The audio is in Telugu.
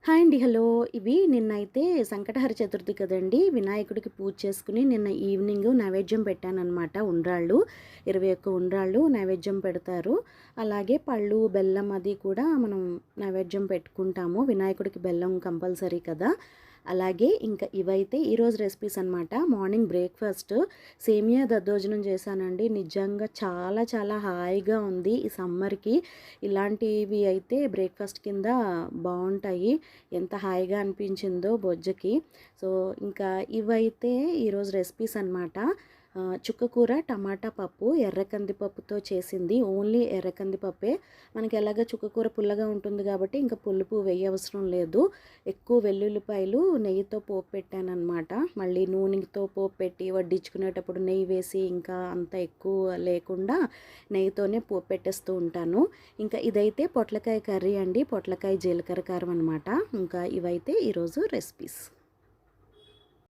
హాయ్ అండి. హలో. ఇవి నిన్నైతే సంకటహర చతుర్థి కదండీ! వినాయకుడికి పూజ చేసుకొని నిన్న ఈవినింగ్ నైవేద్యం పెట్టాననమాట. ఉండ్రాళ్ళు 21 ఉండ్రాళ్ళు నైవేద్యం పెడతారు. అలాగే పళ్ళు, బెల్లం అది కూడా మనం నైవేద్యం పెట్టుకుంటాము. వినాయకుడికి బెల్లం కంపల్సరీ కదా! అలాగే ఇంకా ఇవైతే ఈరోజు రెసిపీస్ అనమాట. మార్నింగ్ బ్రేక్‌ఫాస్ట్ సేమియా దద్దోజనం చేశానండి. నిజంగా చాలా చాలా హాయిగా ఉంది. ఈ సమ్మర్‌కి ఇలాంటివి అయితే బ్రేక్‌ఫాస్ట్ కింద బావుంటాయి. ఎంత హాయిగా అనిపించిందో బొజ్జకి. సో, ఇంకా ఇవైతే ఈరోజు రెసిపీస్ అనమాట. చుక్కకూర, టమాటా పప్పు, ఎర్ర కందిపప్పుతో చేసింది. ఓన్లీ ఎర్ర కందిపప్పే. మనకి ఎలాగ చుక్కకూర పుల్లగా ఉంటుంది కాబట్టి ఇంకా పులుపు వేయవసరం లేదు. ఎక్కువ వెల్లుల్లిపాయలు నెయ్యితో పోపు పెట్టాననమాట. మళ్ళీ నూనెతో పోపు పెట్టి వడ్డించుకునేటప్పుడు నెయ్యి వేసి ఇంకా అంత ఎక్కువ లేకుండా నెయ్యితోనే పోపు పెట్టేస్తూ ఉంటాను. ఇంకా ఇదైతే పొట్లకాయ కర్రీ అండి. పొట్లకాయ జీలకర్ర కారం అనమాట. ఇంకా ఇవైతే ఈరోజు రెసిపీస్.